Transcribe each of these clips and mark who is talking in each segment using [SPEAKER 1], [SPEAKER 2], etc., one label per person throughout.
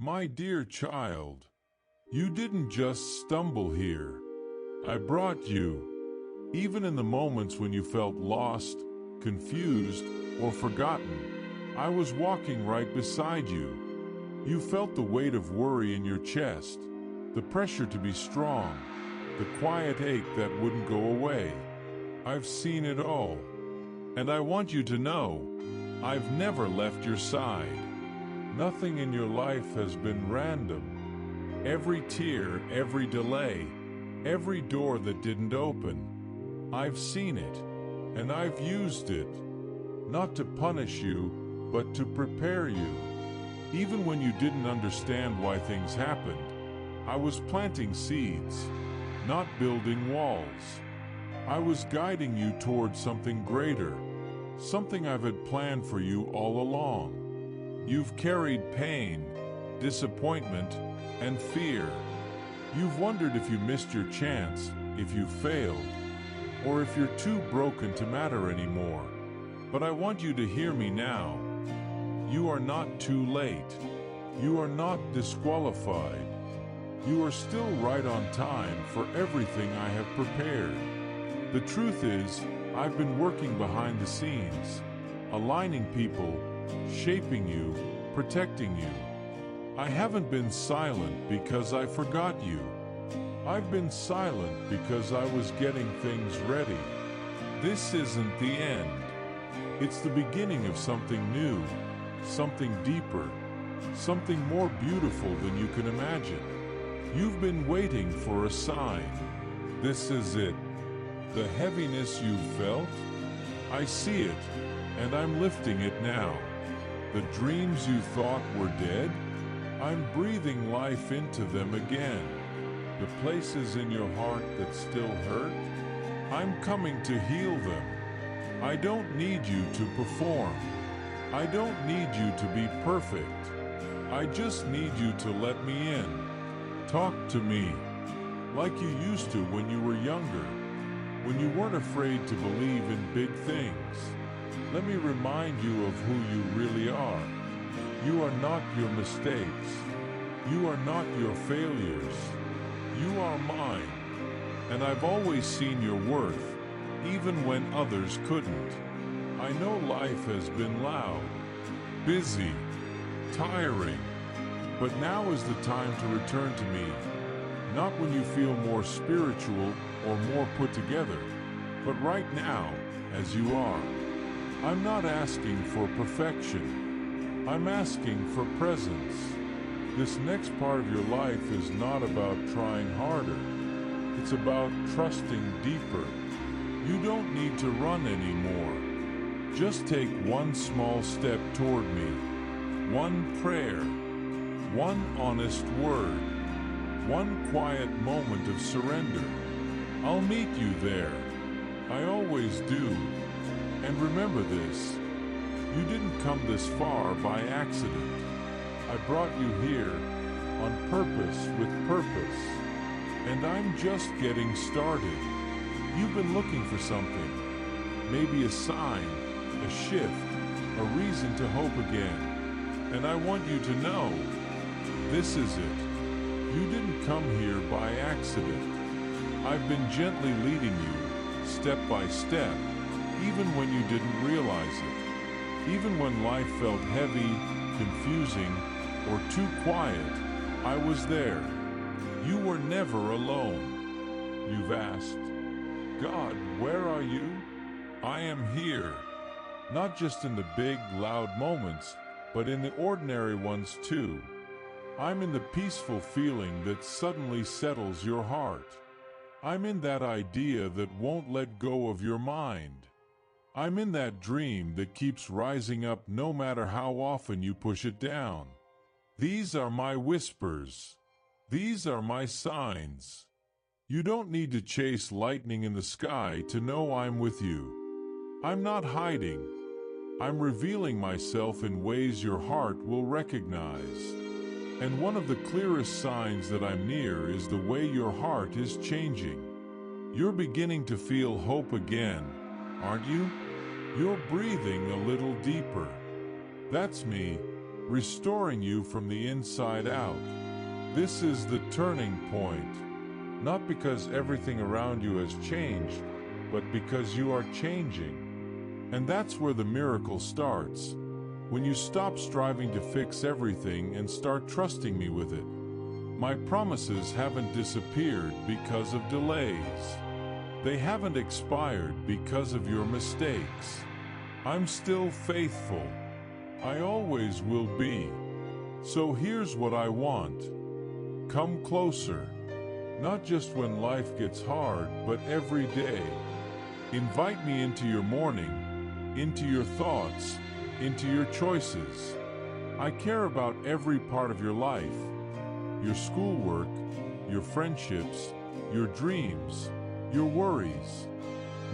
[SPEAKER 1] My dear child, you didn't just stumble here. I brought you. Even in the moments when you felt lost, confused, or forgotten, I was walking right beside you. You felt the weight of worry in your chest, the pressure to be strong, the quiet ache that wouldn't go away. I've seen it all. And I want you to know, I've never left your side. Nothing in your life has been random. Every tear, every delay, every door that didn't open, I've seen it, and I've used it, not to punish you, but to prepare you. Even when you didn't understand why things happened, I was planting seeds, not building walls. I was guiding you towards something greater, something I've had planned for you all along. You've carried pain, disappointment, and fear. You've wondered if you missed your chance, if you failed, or if you're too broken to matter anymore. But I want you to hear me now. You are not too late. You are not disqualified. You are still right on time for everything I have prepared. The truth is, I've been working behind the scenes, aligning people, shaping you, protecting you. I haven't been silent because I forgot you. I've been silent because I was getting things ready. This isn't the end. It's the beginning of something new, something deeper, something more beautiful than you can imagine. You've been waiting for a sign. This is it. The heaviness you felt, I see it, and I'm lifting it now. The dreams you thought were dead, I'm breathing life into them again. The places in your heart that still hurt, I'm coming to heal them. I don't need you to perform. I don't need you to be perfect. I just need you to let me in. Talk to me, like you used to when you were younger, when you weren't afraid to believe in big things. Let me remind you of who you really are. You are not your mistakes. You are not your failures. You are mine. And I've always seen your worth, even when others couldn't. I know life has been loud, busy, tiring, but now is the time to return to me. Not when you feel more spiritual or more put together, but right now, as you are. I'm not asking for perfection. I'm asking for presence. This next part of your life is not about trying harder. It's about trusting deeper. You don't need to run anymore. Just take one small step toward me. One prayer. One honest word. One quiet moment of surrender. I'll meet you there. I always do. And remember this, you didn't come this far by accident. I brought you here on purpose with purpose. And I'm just getting started. You've been looking for something. Maybe a sign, a shift, a reason to hope again. And I want you to know, this is it. You didn't come here by accident. I've been gently leading you, step by step, even when you didn't realize it. Even when life felt heavy, confusing, or too quiet, I was there. You were never alone. You've asked, God, where are you? I am here. Not just in the big, loud moments, but in the ordinary ones too. I'm in the peaceful feeling that suddenly settles your heart. I'm in that idea that won't let go of your mind. I'm in that dream that keeps rising up no matter how often you push it down. These are my whispers. These are my signs. You don't need to chase lightning in the sky to know I'm with you. I'm not hiding. I'm revealing myself in ways your heart will recognize. And one of the clearest signs that I'm near is the way your heart is changing. You're beginning to feel hope again, aren't you? You're breathing a little deeper. That's me. restoring you from the inside out. This is the turning point, not because everything around you has changed, but because you are changing. And that's where the miracle starts, when you stop striving to fix everything and start trusting me with it. My promises haven't disappeared because of delays. They haven't expired because of your mistakes. I'm still faithful. I always will be. So here's what I want. Come closer. Not just when life gets hard, but every day. Invite me into your morning, into your thoughts, into your choices. I care about every part of your life. Your schoolwork, your friendships, your dreams, your worries.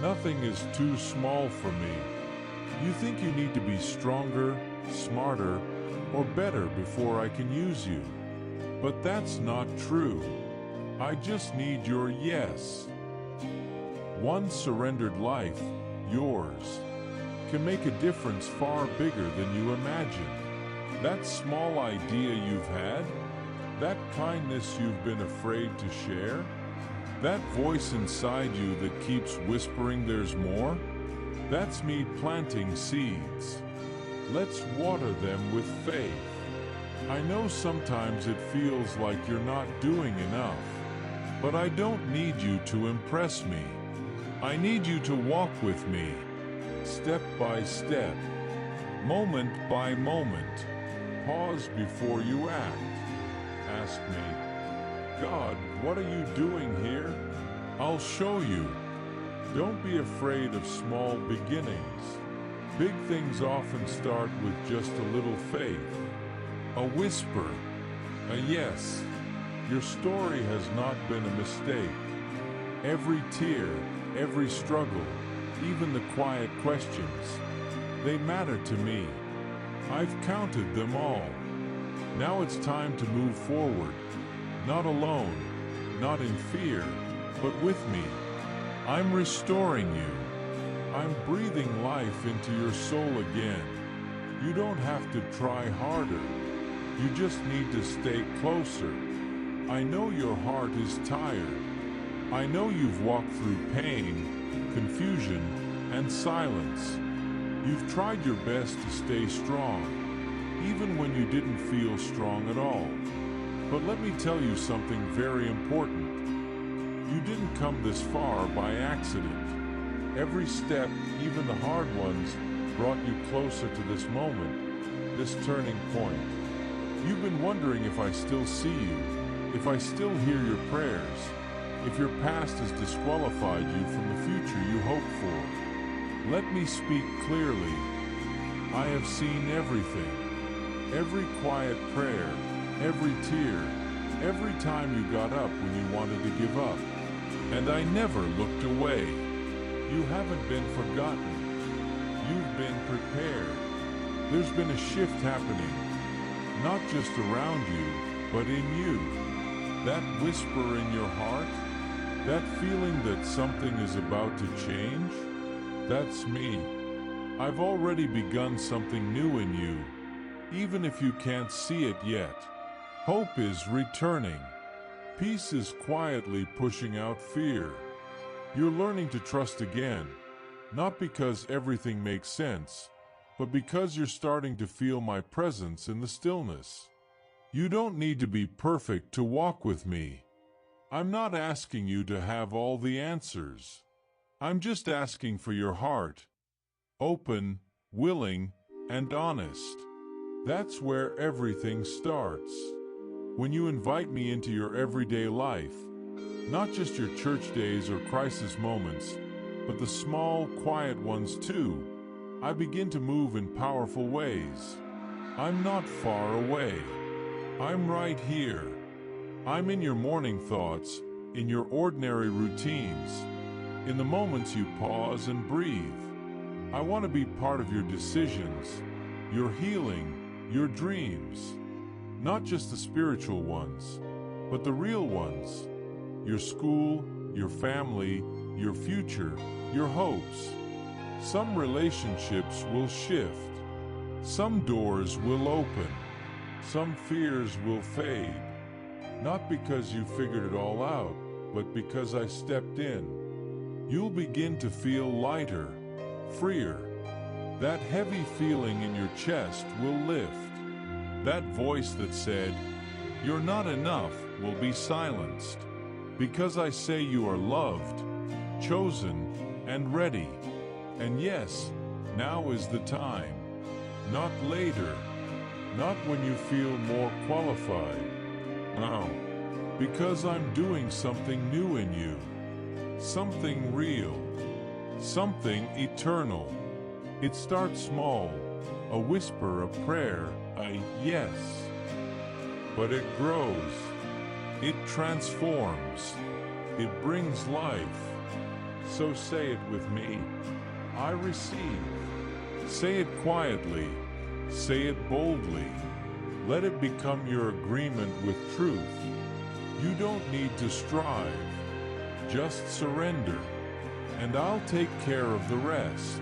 [SPEAKER 1] Nothing is too small for me. You think you need to be stronger, smarter, or better before I can use you. But that's not true. I just need your yes. One surrendered life, yours, can make a difference far bigger than you imagine. That small idea you've had, that kindness you've been afraid to share, that voice inside you that keeps whispering there's more, that's me planting seeds. Let's water them with faith. I know sometimes it feels like you're not doing enough, but I don't need you to impress me. I need you to walk with me, step by step, moment by moment. Pause before you act. Ask me, God, what are you doing here? I'll show you. Don't be afraid of small beginnings. Big things often start with just a little faith, a whisper, a yes. Your story has not been a mistake. Every tear, every struggle, even the quiet questions, they matter to me. I've counted them all. Now it's time to move forward, not alone, not in fear, but with me. I'm restoring you. I'm breathing life into your soul again. You don't have to try harder. You just need to stay closer. I know your heart is tired. I know you've walked through pain, confusion, and silence. You've tried your best to stay strong, even when you didn't feel strong at all. But let me tell you something very important. You didn't come this far by accident. Every step, even the hard ones, brought you closer to this moment, this turning point. You've been wondering if I still see you, if I still hear your prayers, if your past has disqualified you from the future you hoped for. Let me speak clearly. I have seen everything. Every quiet prayer, every tear, every time you got up when you wanted to give up. And I never looked away. You haven't been forgotten. You've been prepared. There's been a shift happening, not just around you, but in you. That whisper in your heart, that feeling that something is about to change, that's me. I've already begun something new in you, even if you can't see it yet. Hope is returning. Peace is quietly pushing out fear. You're learning to trust again, not because everything makes sense, but because you're starting to feel my presence in the stillness. You don't need to be perfect to walk with me. I'm not asking you to have all the answers. I'm just asking for your heart. Open, willing, and honest. That's where everything starts. When you invite me into your everyday life, not just your church days or crisis moments, but the small, quiet ones too, I begin to move in powerful ways. I'm not far away. I'm right here. I'm in your morning thoughts, in your ordinary routines, in the moments you pause and breathe. I want to be part of your decisions, your healing, your dreams. Not just the spiritual ones, but the real ones. Your school, your family, your future, your hopes. Some relationships will shift. Some doors will open, some fears will fade, not because you figured it all out, but because I stepped in. You'll begin to feel lighter, freer. That heavy feeling in your chest will lift. That voice that said, "You're not enough," will be silenced. Because I say you are loved, chosen, and ready. And yes, now is the time. Not later. Not when you feel more qualified. No. Because I'm doing something new in you. Something real. Something eternal. It starts small. A whisper, a prayer, a yes. But it grows. It transforms. It brings life. So say it with me. I receive. Say it quietly. Say it boldly. Let it become your agreement with truth. You don't need to strive. Just surrender. And I'll take care of the rest.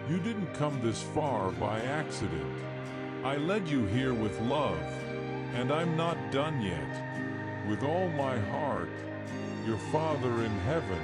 [SPEAKER 1] You didn't come this far by accident. I led you here with love. And I'm not done yet. With all my heart, your Father in heaven